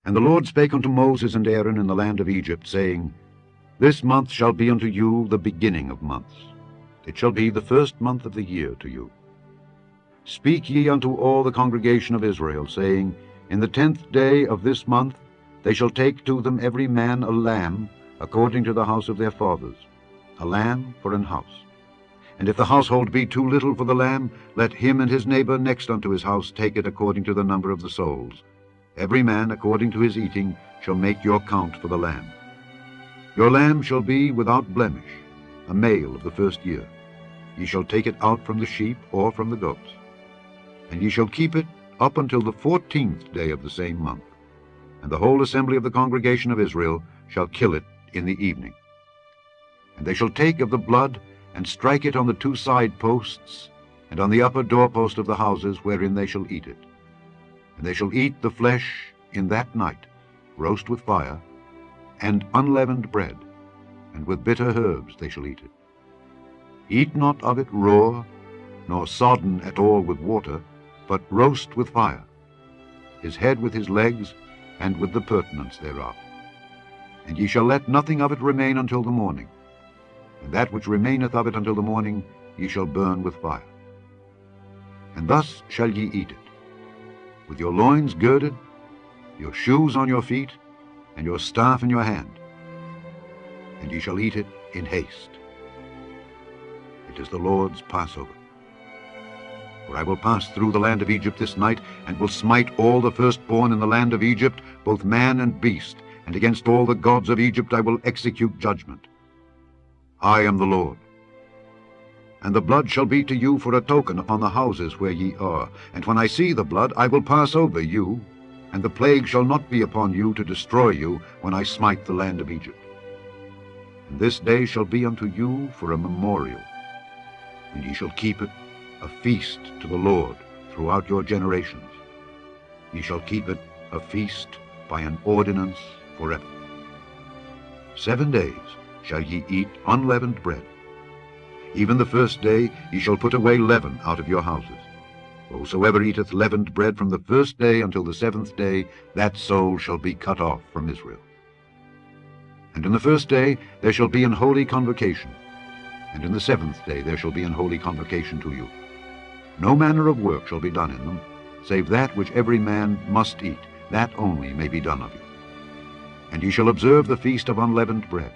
And the Lord spake unto Moses and Aaron in the land of Egypt, saying, This month shall be unto you the beginning of months. It shall be the first month of the year to you. Speak ye unto all the congregation of Israel, saying, In the 10th day of this month they shall take to them every man a lamb, according to the house of their fathers, a lamb for an house. And if the household be too little for the lamb, let him and his neighbor next unto his house take it according to the number of the souls. Every man according to his eating shall make your count for the lamb. Your lamb shall be without blemish, a male of the first year. Ye shall take it out from the sheep or from the goats. And ye shall keep it up until the 14th day of the same month. And the whole assembly of the congregation of Israel shall kill it in the evening. And they shall take of the blood, and strike it on the 2 side posts, and on the upper doorpost of the houses wherein they shall eat it. And they shall eat the flesh in that night, roast with fire, and unleavened bread, and with bitter herbs they shall eat it. Eat not of it raw, nor sodden at all with water, but roast with fire, his head with his legs, and with the purtenance thereof. And ye shall let nothing of it remain until the morning. And that which remaineth of it until the morning ye shall burn with fire. And thus shall ye eat it, with your loins girded, your shoes on your feet, and your staff in your hand. And ye shall eat it in haste. It is the Lord's Passover. For I will pass through the land of Egypt this night, and will smite all the firstborn in the land of Egypt, both man and beast, and against all the gods of Egypt I will execute judgment. I am the Lord. And the blood shall be to you for a token upon the houses where ye are. And when I see the blood, I will pass over you, and the plague shall not be upon you to destroy you when I smite the land of Egypt. And this day shall be unto you for a memorial, and ye shall keep it a feast to the Lord throughout your generations. Ye shall keep it a feast by an ordinance forever. 7 days shall ye eat unleavened bread. Even the first day ye shall put away leaven out of your houses. For whosoever eateth leavened bread from the first day until the 7th day, that soul shall be cut off from Israel. And in the first day there shall be an holy convocation, and in the 7th day there shall be an holy convocation to you. No manner of work shall be done in them, save that which every man must eat, that only may be done of you. And ye shall observe the feast of unleavened bread.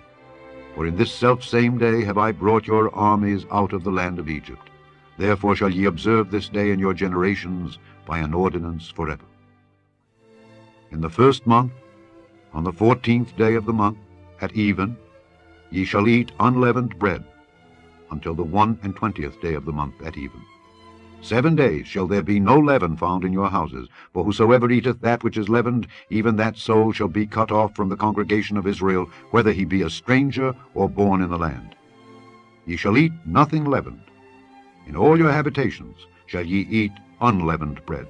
For in this selfsame day have I brought your armies out of the land of Egypt. Therefore shall ye observe this day in your generations by an ordinance forever. In the 1st month, on the 14th day of the month, at even, ye shall eat unleavened bread, until the 21st day of the month at even. 7 days shall there be no leaven found in your houses, for whosoever eateth that which is leavened, even that soul shall be cut off from the congregation of Israel, whether he be a stranger or born in the land. Ye shall eat nothing leavened. In all your habitations shall ye eat unleavened bread.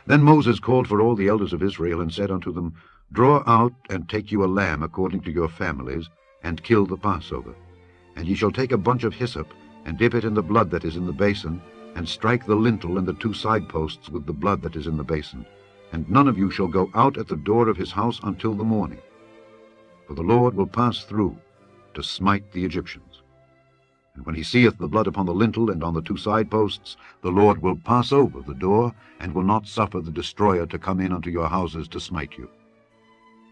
Then Moses called for all the elders of Israel, and said unto them, Draw out and take you a lamb according to your families, and kill the Passover. And ye shall take a bunch of hyssop, and dip it in the blood that is in the basin, and strike the lintel and the 2 side posts with the blood that is in the basin. And none of you shall go out at the door of his house until the morning. For the Lord will pass through to smite the Egyptians. And when he seeth the blood upon the lintel and on the 2 side posts, the Lord will pass over the door, and will not suffer the destroyer to come in unto your houses to smite you.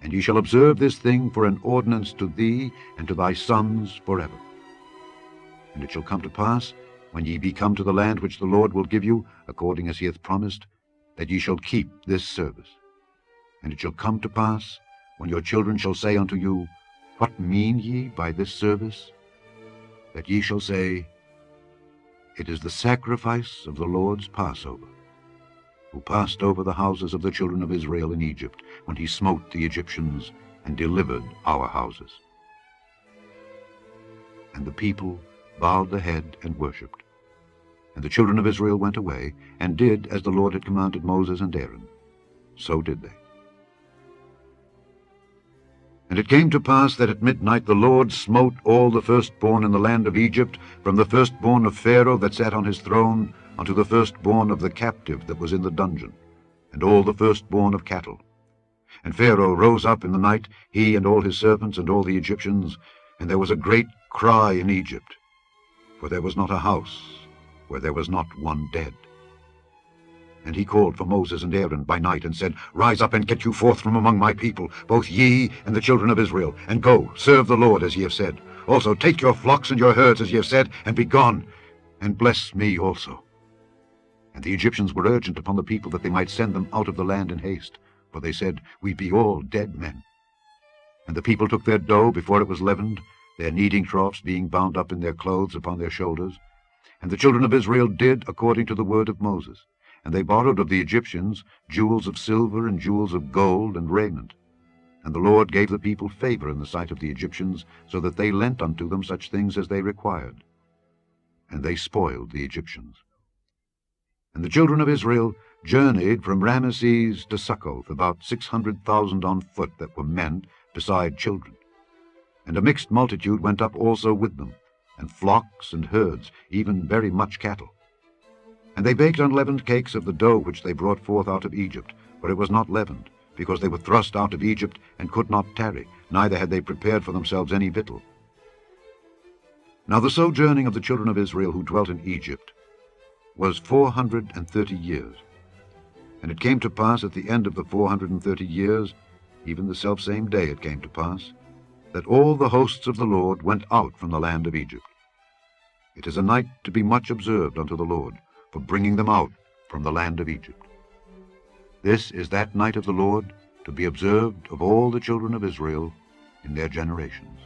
And ye shall observe this thing for an ordinance to thee and to thy sons forever. And it shall come to pass, when ye be come to the land which the Lord will give you, according as he hath promised, that ye shall keep this service. And it shall come to pass, when your children shall say unto you, What mean ye by this service? That ye shall say, It is the sacrifice of the Lord's Passover, who passed over the houses of the children of Israel in Egypt, when he smote the Egyptians and delivered our houses. And the people bowed the head and worshipped. And the children of Israel went away, and did as the Lord had commanded Moses and Aaron. So did they. And it came to pass that at midnight the Lord smote all the firstborn in the land of Egypt, from the firstborn of Pharaoh that sat on his throne, unto the firstborn of the captive that was in the dungeon. and all the firstborn of cattle. And Pharaoh rose up in the night, he and all his servants and all the Egyptians, and there was a great cry in Egypt, for there was not a house where there was not one dead. And he called for Moses and Aaron by night, and said, Rise up and get you forth from among my people, both ye and the children of Israel, and go, serve the Lord as ye have said. Also take your flocks and your herds as ye have said, and be gone, and bless me also. And the Egyptians were urgent upon the people that they might send them out of the land in haste, for they said, We be all dead men. And the people took their dough before it was leavened, their kneading troughs being bound up in their clothes upon their shoulders. And the children of Israel did according to the word of Moses. And they borrowed of the Egyptians jewels of silver and jewels of gold and raiment. And the Lord gave the people favor in the sight of the Egyptians, so that they lent unto them such things as they required. And they spoiled the Egyptians. And the children of Israel journeyed from Ramesses to Succoth, about 600,000 on foot that were men, beside children. And a mixed multitude went up also with them, and flocks and herds, even very much cattle. And they baked unleavened cakes of the dough which they brought forth out of Egypt, for it was not leavened, because they were thrust out of Egypt, and could not tarry, neither had they prepared for themselves any victual. Now the sojourning of the children of Israel who dwelt in Egypt was 430 years. And it came to pass at the end of the 430 years, even the selfsame day it came to pass, that all the hosts of the Lord went out from the land of Egypt. It is a night to be much observed unto the Lord, for bringing them out from the land of Egypt. This is that night of the Lord, to be observed of all the children of Israel in their generations.